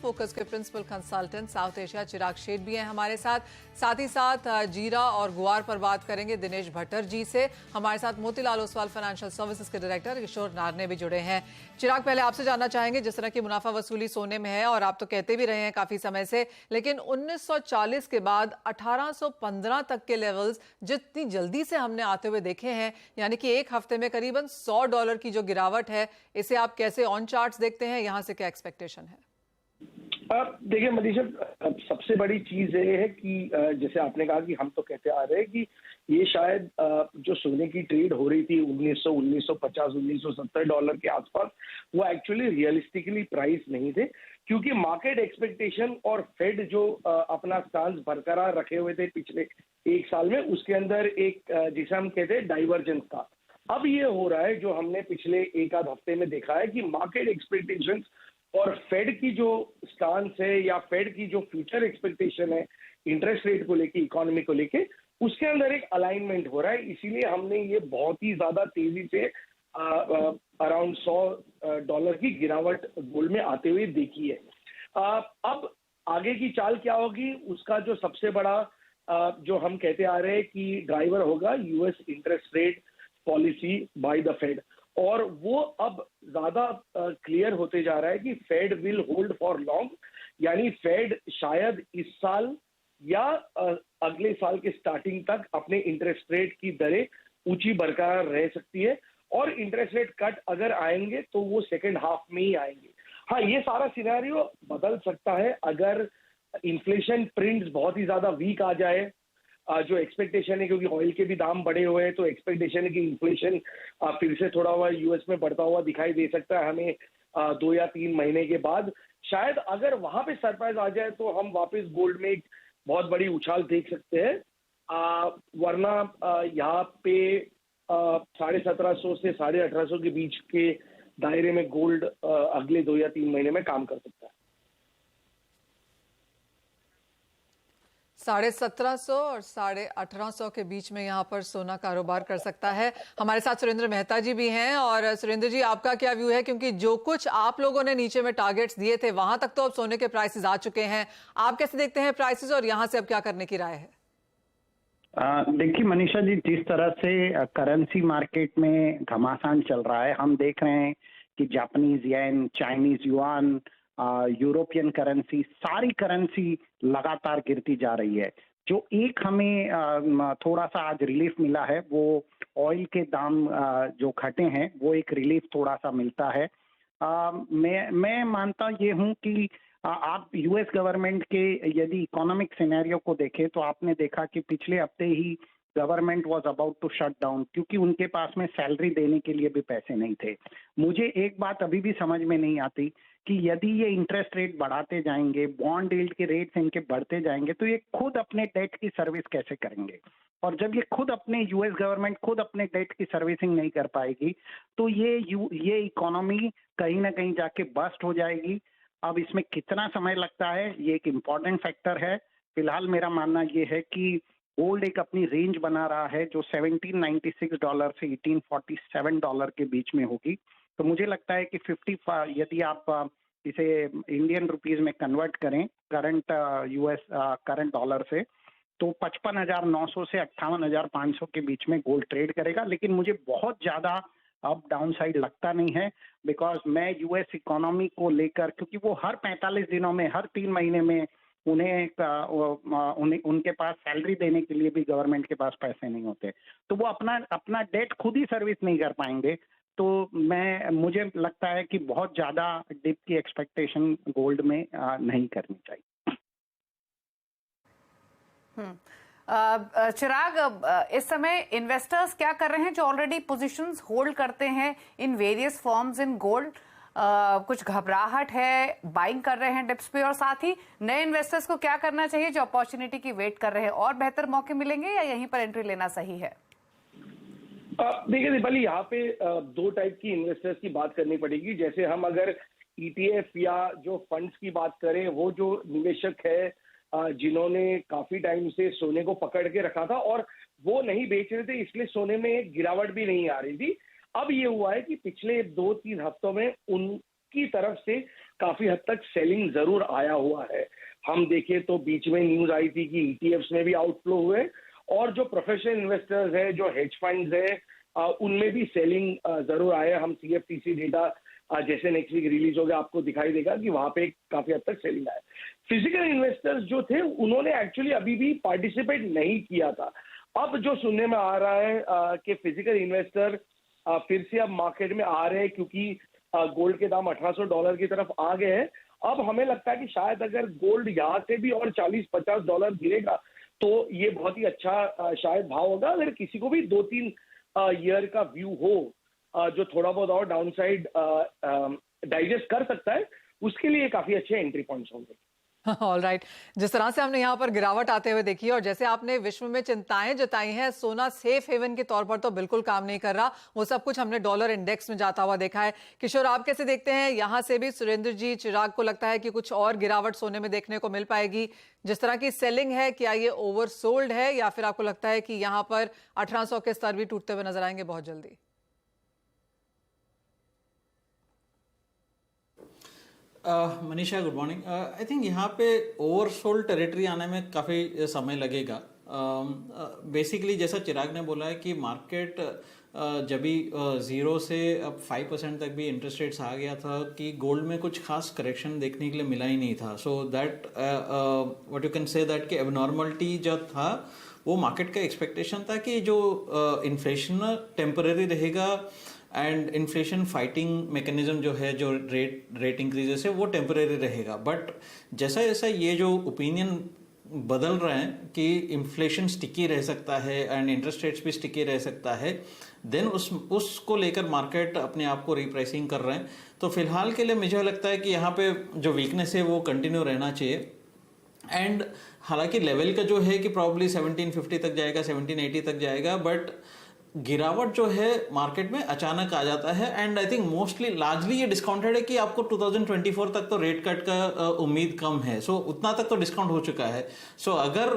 Focus के principal consultant south Asia चिराग शेठ भी हैं हमारे साथ ही साथ जीरा और गुआर पर बात करेंगे दिनेश भट्टर जी से। हमारे साथ मोतीलाल ओसवाल फाइनेंशियल सर्विसेज के डायरेक्टर किशोर नारने भी जुड़े हैं। चिराग, पहले आपसे जानना चाहेंगे, जिस तरह की मुनाफा वसूली सोने में है और आप तो कहते भी रहे हैं काफी समय से, लेकिन 1940 के बाद 1815 तक के लेवल्स जितनी जल्दी से हमने आते हुए देखे हैं, यानी कि एक हफ्ते में करीबन $100 की जो गिरावट है, इसे आप कैसे ऑन चार्ट्स देखते हैं? यहां से क्या एक्सपेक्टेशन है? देखिए मनीषा, सबसे बड़ी चीज ये है कि जैसे आपने कहा कि हम तो कहते आ रहे हैं कि ये शायद जो सोने की ट्रेड हो रही थी 1950, $1970 के आसपास, वो एक्चुअली रियलिस्टिकली प्राइस नहीं थे, क्योंकि मार्केट एक्सपेक्टेशन और फेड जो अपना स्टांस बरकरार रखे हुए थे पिछले एक साल में, उसके अंदर एक जिसे हम कहते हैं डाइवर्जेंस था। अब ये हो रहा है जो हमने पिछले एक आध हफ्ते में देखा है कि मार्केट एक्सपेक्टेशंस और फेड की जो स्टांस है या फेड की जो फ्यूचर एक्सपेक्टेशन है इंटरेस्ट रेट को लेके, इकोनॉमी को लेके, उसके अंदर एक अलाइनमेंट हो रहा है। इसीलिए हमने ये बहुत ही ज्यादा तेजी से अराउंड $100 की गिरावट गोल्ड में आते हुए देखी है। अब आगे की चाल क्या होगी, उसका जो सबसे बड़ा जो हम कहते आ रहे हैं कि ड्राइवर होगा US interest rate policy by the Fed, और वो अब ज्यादा क्लियर होते जा रहा है कि Fed will hold for long, यानी फेड शायद इस साल या अगले साल के स्टार्टिंग तक अपने इंटरेस्ट रेट की दरें ऊंची बरकरार रह सकती है, और इंटरेस्ट रेट कट अगर आएंगे तो वो सेकेंड हाफ में ही आएंगे। हाँ, ये सारा सिनेरियो बदल सकता है अगर इन्फ्लेशन प्रिंट्स बहुत ही ज्यादा वीक आ जाए, जो एक्सपेक्टेशन है, क्योंकि ऑयल के भी दाम बढ़े हुए हैं, तो एक्सपेक्टेशन है कि इन्फ्लेशन फिर से थोड़ा हुआ यूएस में बढ़ता हुआ दिखाई दे सकता है हमें 2 या 3 महीने के बाद। शायद अगर वहां पे सरप्राइज आ जाए तो हम वापस गोल्ड में एक बहुत बड़ी उछाल देख सकते हैं, वरना यहाँ पे 1750 से 1850 के बीच के दायरे में गोल्ड अगले 2 या 3 महीने में काम कर सकता है। 1750 और 1850 के बीच में यहाँ पर सोना कारोबार कर सकता है। हमारे साथ सुरेंद्र मेहता जी भी हैं, और सुरेंद्र जी, आपका क्या व्यू है? क्योंकि जो कुछ आप लोगों ने नीचे में टारगेट्स दिए थे, वहां तक तो अब सोने के प्राइसेस आ चुके हैं। आप कैसे देखते हैं प्राइसेस, और यहाँ से अब क्या करने की राय है? देखिए मनीषा जी, जिस तरह से करेंसी मार्केट में घमासान चल रहा है, हम देख रहे हैं कि Japanese yen, Chinese yuan, European currency, सारी करेंसी लगातार गिरती जा रही है। जो एक हमें थोड़ा सा आज रिलीफ मिला है, वो ऑयल के दाम जो घटे हैं, वो एक रिलीफ थोड़ा सा मिलता है। मैं मानता ये हूँ कि आप यूएस गवर्नमेंट के यदि इकोनॉमिक सिनेरियो को देखें तो आपने देखा कि पिछले हफ्ते ही government was about to shut down, क्योंकि उनके पास में सैलरी देने के लिए भी पैसे नहीं थे। मुझे एक बात अभी भी समझ में नहीं आती कि यदि ये इंटरेस्ट रेट बढ़ाते जाएंगे, बॉन्ड यील्ड के रेट्स इनके बढ़ते जाएंगे, तो ये खुद अपने डेट की सर्विस कैसे करेंगे? और जब ये खुद अपने यूएस गवर्नमेंट खुद अपने डेट की सर्विसिंग नहीं कर पाएगी, तो ये इकोनॉमी कहीं ना कहीं जाके बस्ट हो जाएगी। अब इसमें कितना समय लगता है, ये एक इम्पॉर्टेंट फैक्टर है। फिलहाल मेरा मानना ये है कि गोल्ड एक अपनी रेंज बना रहा है जो $1796 से $1847 के बीच में होगी। तो मुझे लगता है कि 50, यदि आप इसे इंडियन रुपीज में कन्वर्ट करें करंट यूएस करंट डॉलर से, तो 55,900 से 58,500 के बीच में गोल्ड ट्रेड करेगा। लेकिन मुझे बहुत ज्यादा अप डाउन साइड लगता नहीं है, बिकॉज मैं यूएस इकोनॉमी को लेकर, क्योंकि वो हर 45 दिनों में, हर 3 महीने में उन्हें उनके पास सैलरी देने के लिए भी गवर्नमेंट के पास पैसे नहीं होते, तो वो अपना डेट खुद ही सर्विस नहीं कर पाएंगे। तो मुझे लगता है कि बहुत ज्यादा डिप की एक्सपेक्टेशन गोल्ड में नहीं करनी चाहिए। चिराग, इस समय इन्वेस्टर्स क्या कर रहे हैं जो ऑलरेडी पोजीशंस होल्ड करते हैं in various forms in gold? कुछ घबराहट है, बाइंग कर रहे हैं डिप्स पे, और साथ ही नए इन्वेस्टर्स को क्या करना चाहिए जो अपॉर्चुनिटी की वेट कर रहे हैं? और बेहतर मौके मिलेंगे या यहीं पर एंट्री लेना सही है? देखिए दीपाली, यहाँ पे 2 टाइप की इन्वेस्टर्स की बात करनी पड़ेगी। जैसे हम अगर ईटीएफ या जो फंड्स की बात करें, वो जो निवेशक है जिन्होंने काफी टाइम से सोने को पकड़ के रखा था और वो नहीं बेच रहे थे, इसलिए सोने में एक गिरावट भी नहीं आ रही थी। अब ये हुआ है कि पिछले 2-3 हफ्तों में की तरफ से काफी हद तक सेलिंग जरूर आया हुआ है। हम देखें तो बीच में न्यूज आई थी कि ईटीएफ्स में भी आउटफ्लो हुए और जो प्रोफेशनल इन्वेस्टर्स है, जो हेज फंड्स है, उनमें भी सेलिंग जरूर आए। हम सीएफटीसी डेटा जैसे नेक्स्ट वीक रिलीज हो गया आपको दिखाई देगा कि वहां पे काफी हद तक सेलिंग आया। फिजिकल इन्वेस्टर्स जो थे उन्होंने एक्चुअली अभी भी पार्टिसिपेट नहीं किया था। अब जो सुनने में आ रहा है कि फिजिकल इन्वेस्टर फिर से अब मार्केट में आ रहे हैं क्योंकि गोल्ड के दाम $1800 की तरफ आ गए हैं। अब हमें लगता है कि शायद अगर गोल्ड यहाँ से भी और $40-50 गिरेगा तो ये बहुत ही अच्छा शायद भाव होगा। अगर किसी को भी 2-3 ईयर का व्यू हो जो थोड़ा बहुत और डाउनसाइड डाइजेस्ट कर सकता है, उसके लिए काफी अच्छे एंट्री पॉइंट्स होंगे। All right. जिस तरह से हमने यहाँ पर गिरावट आते हुए देखी और जैसे आपने विश्व में चिंताएं जताई हैं, सोना सेफ हेवन के तौर पर तो बिल्कुल काम नहीं कर रहा। वो सब कुछ हमने डॉलर इंडेक्स में जाता हुआ देखा है। किशोर, आप कैसे देखते हैं? यहाँ से भी सुरेंद्र जी, चिराग को लगता है कि कुछ और गिरावट सोने में देखने को मिल पाएगी? जिस तरह की सेलिंग है, क्या ये ओवरसोल्ड है या फिर आपको लगता है कि यहाँ पर 1800 के स्तर भी टूटते हुए नजर आएंगे बहुत जल्दी? Manisha, good morning. I think यहाँ पे ओवरसोल्ड टेरिटरी आने में काफ़ी समय लगेगा। बेसिकली जैसा चिराग ने बोला है कि मार्केट जब भी 0 से अब 5% तक भी इंटरेस्ट रेट्स आ गया था कि गोल्ड में कुछ खास करेक्शन देखने के लिए मिला ही नहीं था। So that what you can say that कि एबनॉर्मलिटी जो था वो मार्केट का एक्सपेक्टेशन था कि जो इन्फ्लेशन टेम्पररी रहेगा एंड इन्फ्लेशन फाइटिंग मैकेनिज्म जो है, जो रेट इंक्रीजेस है, वो टेम्परेरी रहेगा। बट जैसा जैसा ये जो ओपिनियन बदल रहे हैं कि इन्फ्लेशन स्टिकी रह सकता है एंड इंटरेस्ट रेट्स भी स्टिकी रह सकता है, देन उसको लेकर मार्केट अपने आप को रिप्राइसिंग कर रहे हैं। तो फिलहाल के लिए मुझे लगता है कि यहाँ पे जो वीकनेस है वो कंटिन्यू रहना चाहिए। एंड हालांकि लेवल का जो है कि प्रॉब्ली 1750 तक जाएगा, 1780 तक जाएगा, बट गिरावट जो है मार्केट में अचानक आ जाता है। And I think mostly largely ये डिस्काउंटेड है कि आपको 2024 तक तो रेट कट का उम्मीद कम है। सो उतना तक तो डिस्काउंट हो चुका है। सो अगर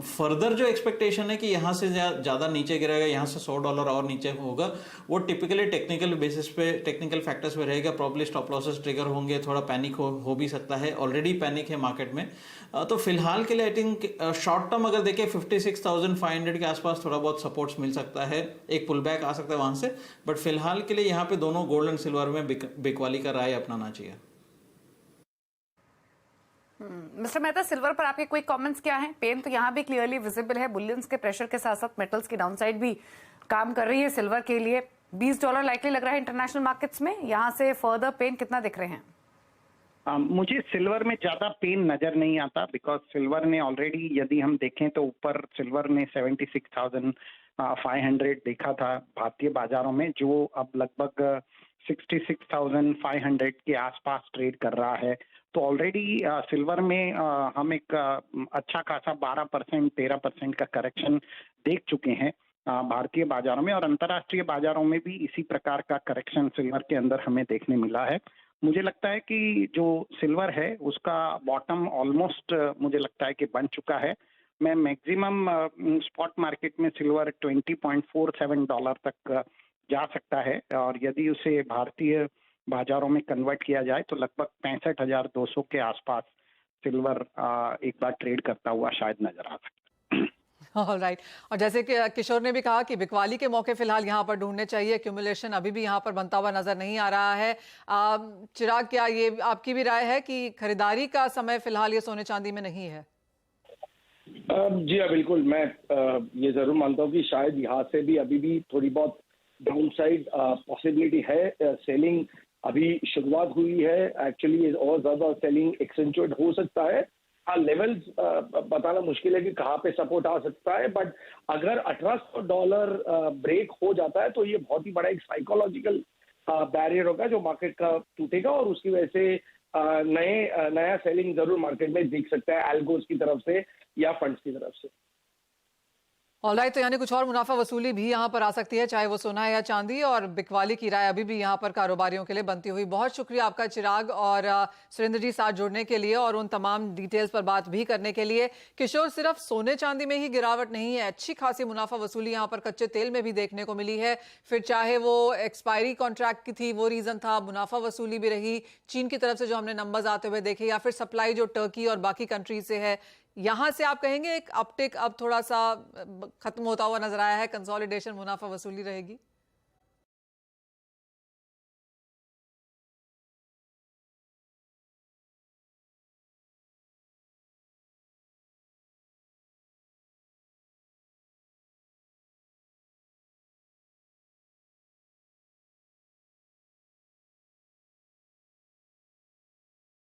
फर्दर जो एक्सपेक्टेशन है कि यहाँ से ज़्यादा नीचे गिरेगा, यहाँ से $100 और नीचे होगा, वो टिपिकली टेक्निकल बेसिस पे, टेक्निकल फैक्टर्स पे रहेगा। प्रॉब्ली स्टॉप लॉसेस ट्रिगर होंगे, थोड़ा पैनिक हो भी सकता है। ऑलरेडी पैनिक है मार्केट में। तो फिलहाल के लिए आई थिंक शॉर्ट टर्म अगर देखें 56,500 के आसपास थोड़ा बहुत सपोर्ट्स मिल सकता है, एक पुल बैक आ सकता है वहां से। बट फिलहाल के लिए यहाँ पे दोनों गोल्ड एंड सिल्वर में बिकवाली का राय अपनाना चाहिए। मिस्टर मेहता, सिल्वर पर आपके कोई कमेंट्स क्या हैं? पेन तो यहाँ भी क्लियरली विजिबल है। बुलियंस के प्रेशर के साथ साथ मेटल्स की डाउनसाइड भी काम कर रही है सिल्वर के लिए। $20 लाइकली लग रहा है इंटरनेशनल मार्केट्स में। यहाँ से फर्दर पेन कितना दिख रहे हैं? मुझे सिल्वर में ज्यादा पेन नजर नहीं आता, बिकॉज सिल्वर ने ऑलरेडी, यदि हम देखें तो ऊपर सिल्वर ने 76,500 देखा था भारतीय बाजारों में, जो अब लगभग 66,500 के आसपास ट्रेड कर रहा है। तो ऑलरेडी सिल्वर में हम एक अच्छा खासा 12% 13% का करेक्शन देख चुके हैं भारतीय बाजारों में, और अंतर्राष्ट्रीय बाजारों में भी इसी प्रकार का करेक्शन सिल्वर के अंदर हमें देखने मिला है। मुझे लगता है कि जो सिल्वर है उसका बॉटम ऑलमोस्ट मुझे लगता है कि बन चुका है। मैं मैक्सिमम स्पॉट मार्केट में सिल्वर $20.47 तक जा सकता है, और यदि उसे भारतीय बाजारों में कन्वर्ट किया जाए तो लगभग 65,200 के आसपास सिल्वर एक बार ट्रेड करता हुआ शायद नजर आ सकता है। All right. और जैसे कि किशोर ने भी कहा कि बिकवाली के मौके फिलहाल यहाँ पर ढूंढने चाहिए। एक्यूमुलेशन अभी भी यहाँ पर बनता हुआ नजर नहीं आ रहा है। चिराग, क्या ये आपकी भी राय है कि खरीदारी का समय फिलहाल ये सोने चांदी में नहीं है? जी हाँ, बिल्कुल। मैं ये जरूर मानता हूँ कि शायद यहाँ से भी अभी भी थोड़ी बहुत डाउनसाइड पॉसिबिलिटी है। सेलिंग अभी शुरुआत हुई है, एक्चुअली और ज्यादा सेलिंग एक्सेंचुएट हो सकता है। हाँ, लेवल्स बताना मुश्किल है कि कहाँ पे सपोर्ट आ सकता है, बट अगर $1800 ब्रेक हो जाता है तो ये बहुत ही बड़ा एक साइकोलॉजिकल बैरियर होगा जो मार्केट का टूटेगा, और उसकी वजह से नया सेलिंग जरूर मार्केट में दिख सकता है एल्गोस की तरफ से या फंड्स की तरफ से। ऑलराइट, तो यानी कुछ और मुनाफा वसूली भी यहाँ पर आ सकती है, चाहे वो सोना है या चांदी, और बिकवाली की राय अभी भी यहाँ पर कारोबारियों के लिए बनती हुई। बहुत शुक्रिया आपका चिराग और सुरेंद्र जी साथ जुड़ने के लिए और उन तमाम डिटेल्स पर बात भी करने के लिए। किशोर, सिर्फ सोने चांदी में ही गिरावट नहीं है, अच्छी खासी मुनाफा वसूली यहाँ पर कच्चे तेल में भी देखने को मिली है। फिर चाहे वो एक्सपायरी कॉन्ट्रैक्ट की थी, वो रीजन था, मुनाफा वसूली भी रही, चीन की तरफ से जो हमने नंबर्स आते हुए देखे, या फिर सप्लाई जो टर्की और बाकी कंट्रीज से है, यहां से आप कहेंगे एक अपटिक अब थोड़ा सा खत्म होता हुआ नजर आया है, कंसोलिडेशन, मुनाफा वसूली रहेगी?